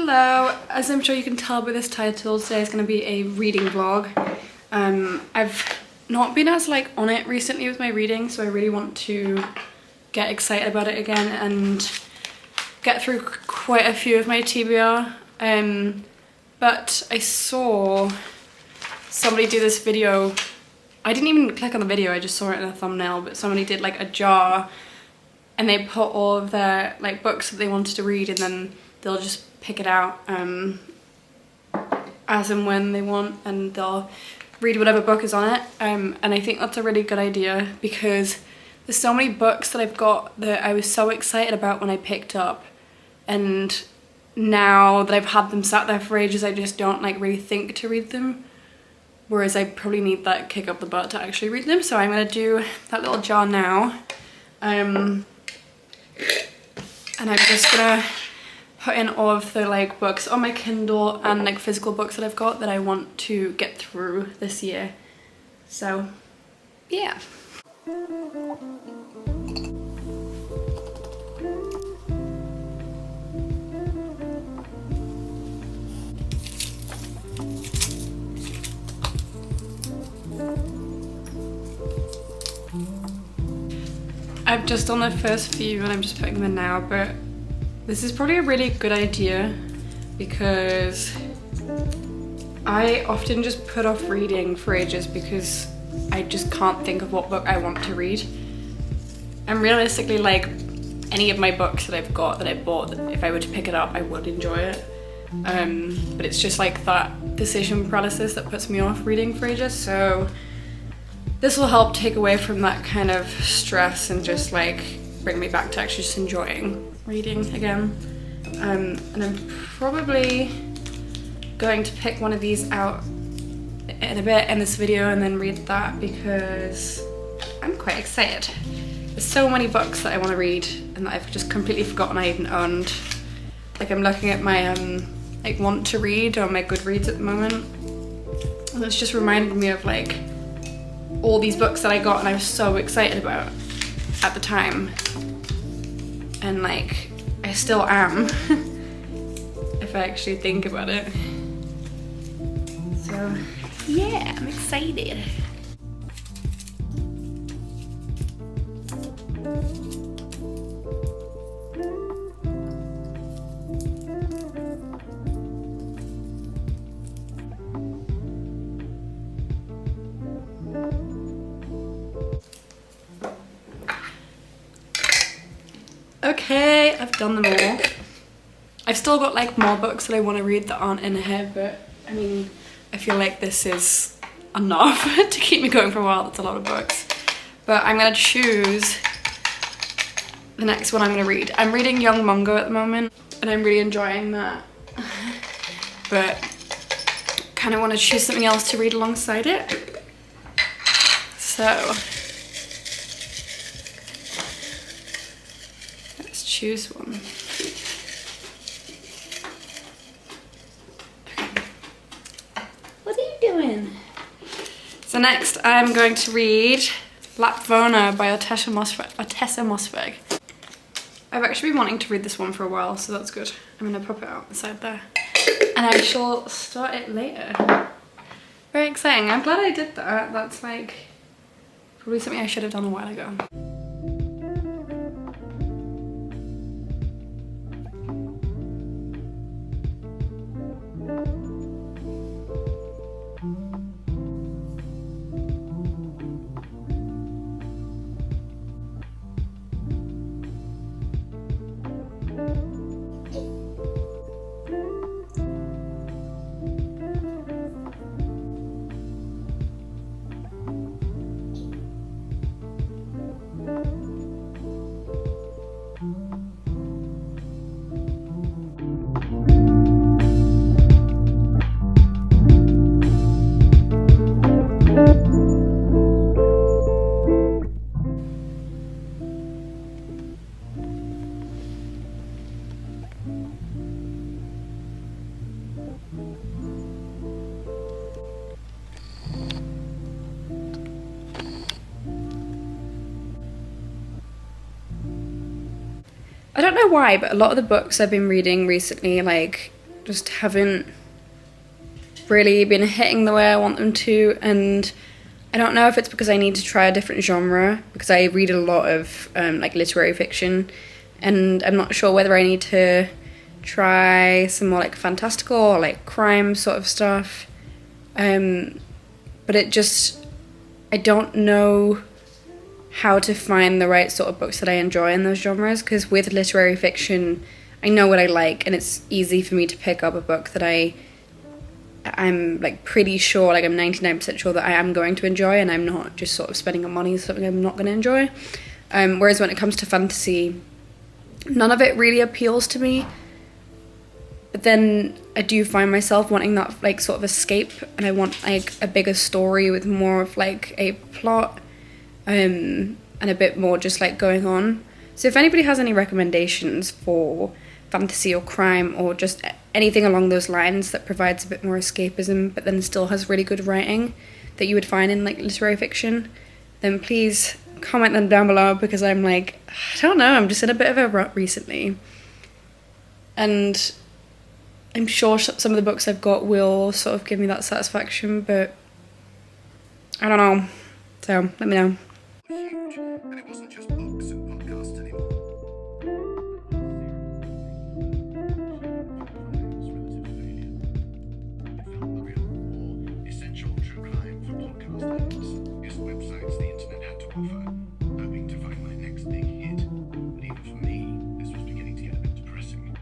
Hello, as I'm sure you can tell by this title, today is going to be a reading vlog. I've not been as on it recently with my reading, so I really want to get excited about it again and get through quite a few of my TBR. But I saw somebody do this video. I didn't even click on the video, I just saw it in a thumbnail, but somebody did a jar and they put all of their books that they wanted to read, and then they'll just pick it out as and when they want, and they'll read whatever book is on it. And I think that's a really good idea because there's so many books that I've got that I was so excited about when I picked up, and now that I've had them sat there for ages, I just don't really think to read them, whereas I probably need that kick up the butt to actually read them. So I'm gonna do that little jar now, and I'm just gonna put in all of the books on my Kindle and physical books that I've got that I want to get through this year. So yeah. I've just done the first few and I'm just putting them in now, but this is probably a really good idea because I often just put off reading for ages because I just can't think of what book I want to read. And realistically, any of my books that I've got that I bought, if I were to pick it up, I would enjoy it. But it's just that decision paralysis that puts me off reading for ages. So this will help take away from that kind of stress and just bring me back to actually just enjoying reading again. And I'm probably going to pick one of these out in a bit in this video and then read that because I'm quite excited. There's so many books that I want to read and that I've just completely forgotten I even owned. I'm looking at my want to read on my Goodreads at the moment, and it's just reminded me of all these books that I got and I was so excited about at the time, and I still am if I actually think about it. So yeah, I'm excited. Okay, I've done them all. I've still got more books that I want to read that aren't in here, but I mean, I feel this is enough to keep me going for a while. That's a lot of books. But I'm gonna choose the next one I'm gonna read. I'm reading Young Mungo at the moment and I'm really enjoying that. But kind of want to choose something else to read alongside it. So choose one. What are you doing? So next I'm going to read Lapvona by Ottessa Mossberg. I've actually been wanting to read this one for a while, so that's good. I'm gonna pop it out inside there. And I shall start it later. Very exciting. I'm glad I did that. That's probably something I should have done a while ago. I don't know why, but a lot of the books I've been reading recently, like, just haven't really been hitting the way I want them to, and I don't know if it's because I need to try a different genre, because I read a lot of like literary fiction, and I'm not sure whether I need to try some more like fantastical or like crime sort of stuff, but I don't know how to find the right sort of books that I enjoy in those genres, because with literary fiction I know what I like, and it's easy for me to pick up a book that I'm like pretty sure, like I'm 99% sure that I am going to enjoy, and I'm not just sort of spending money on something I'm not going to enjoy. Whereas when it comes to fantasy, none of it really appeals to me, but then I do find myself wanting that like sort of escape, and I want like a bigger story with more of like a plot, and a bit more just like going on. So if anybody has any recommendations for fantasy or crime or just anything along those lines that provides a bit more escapism but then still has really good writing that you would find in like literary fiction, then please comment them down below, because I'm like, I don't know, I'm just in a bit of a rut recently, and I'm sure some of the books I've got will sort of give me that satisfaction, but I don't know, so let me know. And it wasn't just books and podcasts anymore. Essential true crime for podcast addicts. It's the websites the internet had to offer, hoping to find my next big hit. But even for me, this was beginning to get a bit depressing.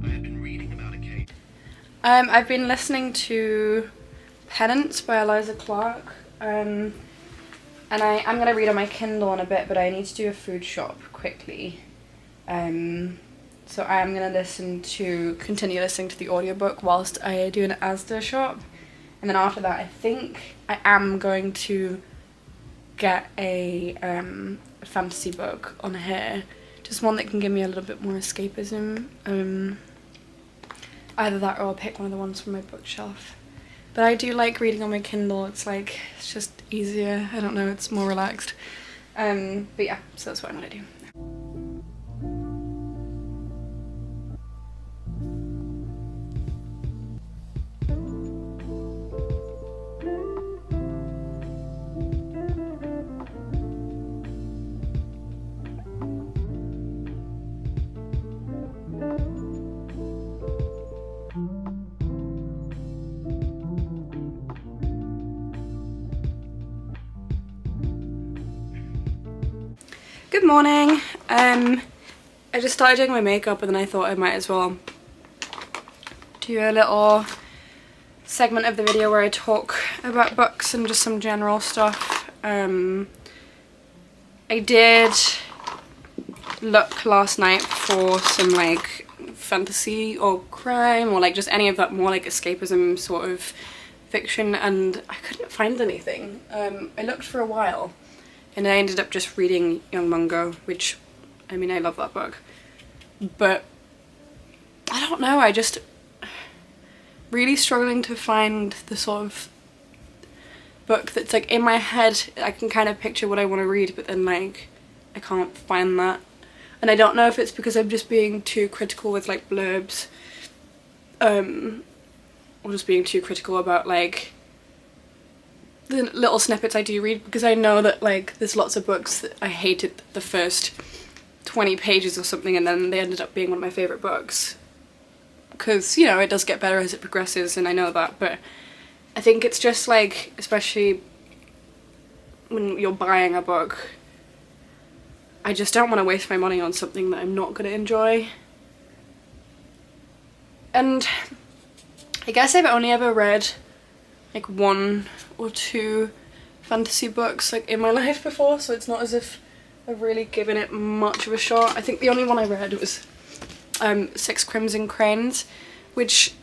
I had been reading about a case. I've been listening to Penance by Eliza Clark, and I'm going to read on my Kindle in a bit, but I need to do a food shop quickly. So I'm going to continue listening to the audiobook whilst I do an Asda shop. And then after that, I think I am going to get a fantasy book on here. Just one that can give me a little bit more escapism. Either that or I'll pick one of the ones from my bookshelf. But I do like reading on my Kindle. It's just easier. I don't know, it's more relaxed. But yeah, so that's what I'm gonna do. Good morning. I just started doing my makeup, and then I thought I might as well do a little segment of the video where I talk about books and just some general stuff. I did look last night for some like fantasy or crime or like just any of that more like escapism sort of fiction, and I couldn't find anything. I looked for a while, and I ended up just reading Young Mungo, which, I mean, I love that book. But I don't know, I just really struggling to find the sort of book that's like in my head. I can kind of picture what I want to read, but then like I can't find that. And I don't know if it's because I'm just being too critical with like blurbs, or just being too critical about like the little snippets I do read, because I know that like there's lots of books that I hated the first 20 pages or something, and then they ended up being one of my favourite books, because, you know, it does get better as it progresses, and I know that. But I think it's just like, especially when you're buying a book, I just don't want to waste my money on something that I'm not going to enjoy. And I guess I've only ever read like 1 or 2 fantasy books like in my life before, so it's not as if I've really given it much of a shot. I think the only one I read was 6 Crimson Cranes, which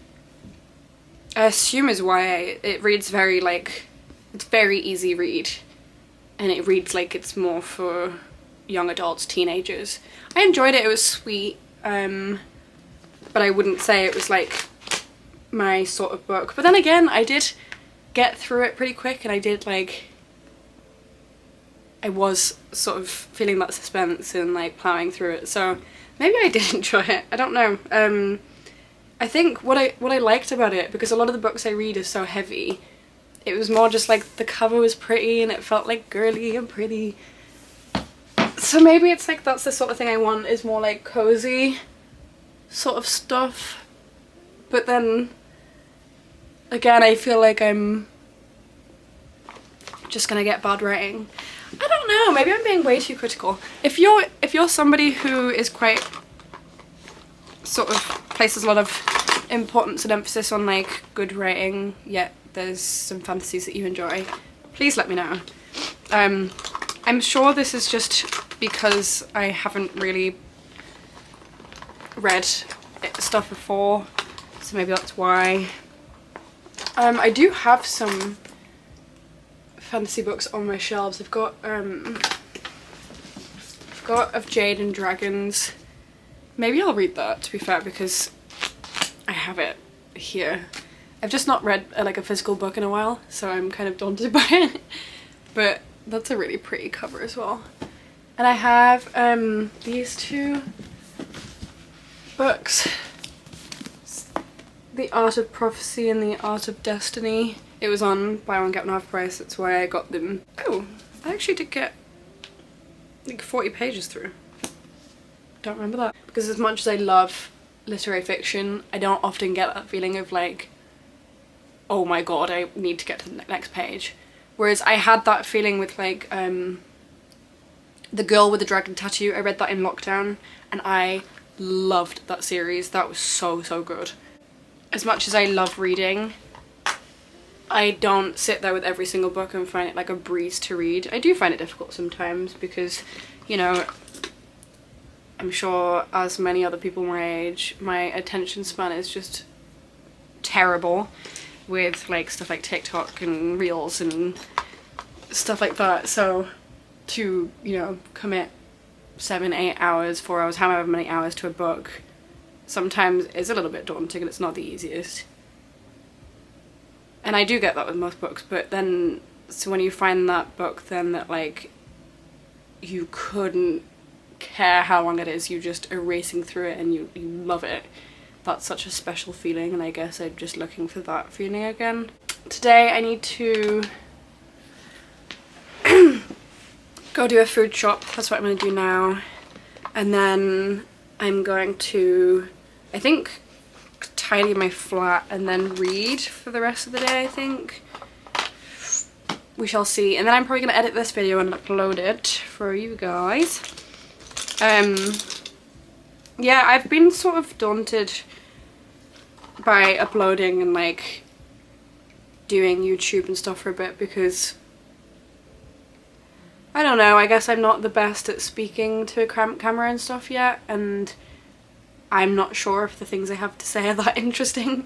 I assume is why it reads very like, it's very easy read, and it reads like it's more for young adults, teenagers. I enjoyed it, it was sweet, but I wouldn't say it was like my sort of book. But then again, I did get through it pretty quick, and I did like, I was sort of feeling that suspense and like plowing through it, so maybe I did enjoy it, I don't know. I think what I liked about it, because a lot of the books I read are so heavy, it was more just like the cover was pretty and it felt like girly and pretty. So maybe it's like that's the sort of thing I want, is more like cozy sort of stuff. But then again, I feel like I'm just gonna get bad writing. I don't know, maybe I'm being way too critical. If you're somebody who is quite sort of places a lot of importance and emphasis on like good writing, yet there's some fantasies that you enjoy, please let me know. I'm sure this is just because I haven't really read stuff before, so maybe that's why. I do have some fantasy books on my shelves. I've got Of Jade and Dragons. Maybe I'll read that, to be fair, because I have it here. I've just not read like a physical book in a while, so I'm kind of daunted by it. But that's a really pretty cover as well. And I have these two books. The Art of Prophecy and The Art of Destiny. It was on buy one get one half price, that's why I got them. Oh, I actually did get like 40 pages through. Don't remember that. Because as much as I love literary fiction, I don't often get that feeling of like, oh my god, I need to get to the next page. Whereas I had that feeling with like The Girl with the Dragon Tattoo. I read that in lockdown and I loved that series. That was so good. As much as I love reading, I don't sit there with every single book and find it like a breeze to read. I do find it difficult sometimes because, you know, I'm sure as many other people my age, my attention span is just terrible with like stuff like TikTok and Reels and stuff like that. So to, you know, commit 7, 8 hours, 4 hours, however many hours to a book sometimes is a little bit daunting and it's not the easiest. And I do get that with most books, but then, so when you find that book then that like you couldn't care how long it is, you just are racing through it and you love it, that's such a special feeling, and I guess I'm just looking for that feeling again. Today I need to go do a food shop, that's what I'm going to do now, and then I'm going to, I think, tidy my flat and then read for the rest of the day, I think. We shall see. And then I'm probably going to edit this video and upload it for you guys. Yeah, I've been sort of daunted by uploading and like doing YouTube and stuff for a bit because I don't know, I guess I'm not the best at speaking to a camera and stuff yet, and I'm not sure if the things I have to say are that interesting.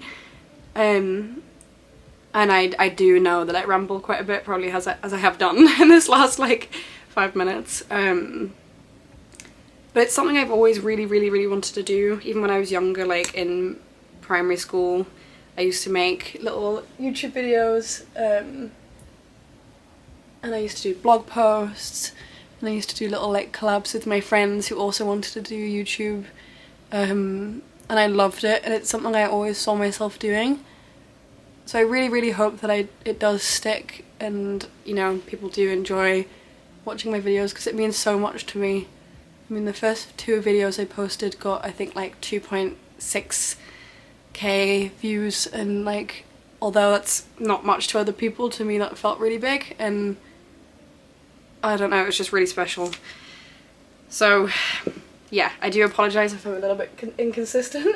And I do know that I ramble quite a bit, probably as I have done in this last like 5 minutes. But it's something I've always really wanted to do. Even when I was younger, like in primary school, I used to make little YouTube videos, and I used to do blog posts, and I used to do little like collabs with my friends who also wanted to do YouTube. And I loved it, and it's something I always saw myself doing. So I really hope that it does stick, and you know, people do enjoy watching my videos because it means so much to me. I mean, the first 2 videos I posted got I think like 2.6k views, and like, although that's not much to other people, to me that felt really big, and I don't know, it was just really special. So yeah, I do apologise if I'm a little bit inconsistent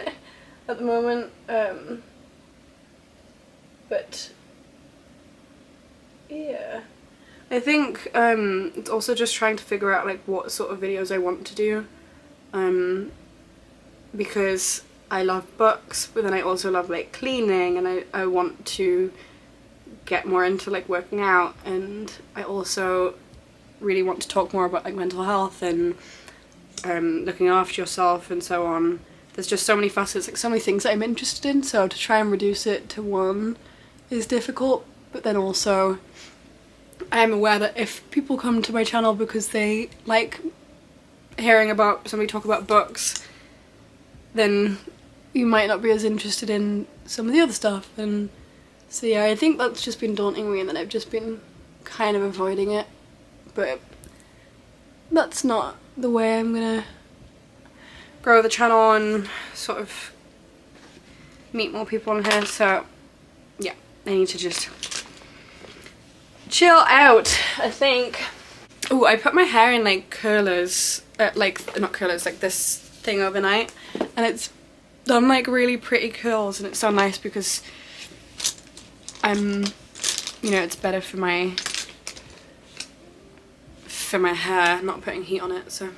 at the moment, but yeah. I think it's also just trying to figure out like what sort of videos I want to do, because I love books, but then I also love like cleaning, and I want to get more into like working out, and I also really want to talk more about like mental health and looking after yourself and so on. There's just so many facets, like so many things that I'm interested in, so to try and reduce it to one is difficult. But then also I am aware that if people come to my channel because they like hearing about somebody talk about books, then you might not be as interested in some of the other stuff. And so yeah, I think that's just been daunting me, and then I've just been kind of avoiding it. But that's not the way I'm gonna grow the channel and sort of meet more people on here. So yeah, I need to just chill out, I think. Oh, I put my hair in like curlers, like not curlers, like this thing overnight, and it's done like really pretty curls, and it's so nice because you know, it's better for my hair, not putting heat on it. So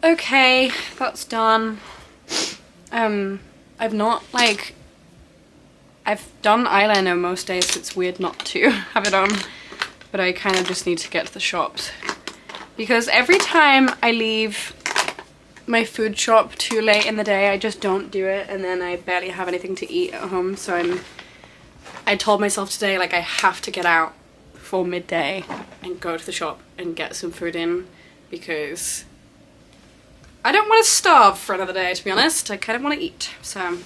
okay, that's done. I've done eyeliner most days, so it's weird not to have it on, but I kind of just need to get to the shops because every time I leave my food shop too late in the day, I just don't do it, and then I barely have anything to eat at home. So I told myself today, like, I have to get out before midday and go to the shop and get some food in, because I don't want to starve for another day, to be honest. I kind of want to eat. So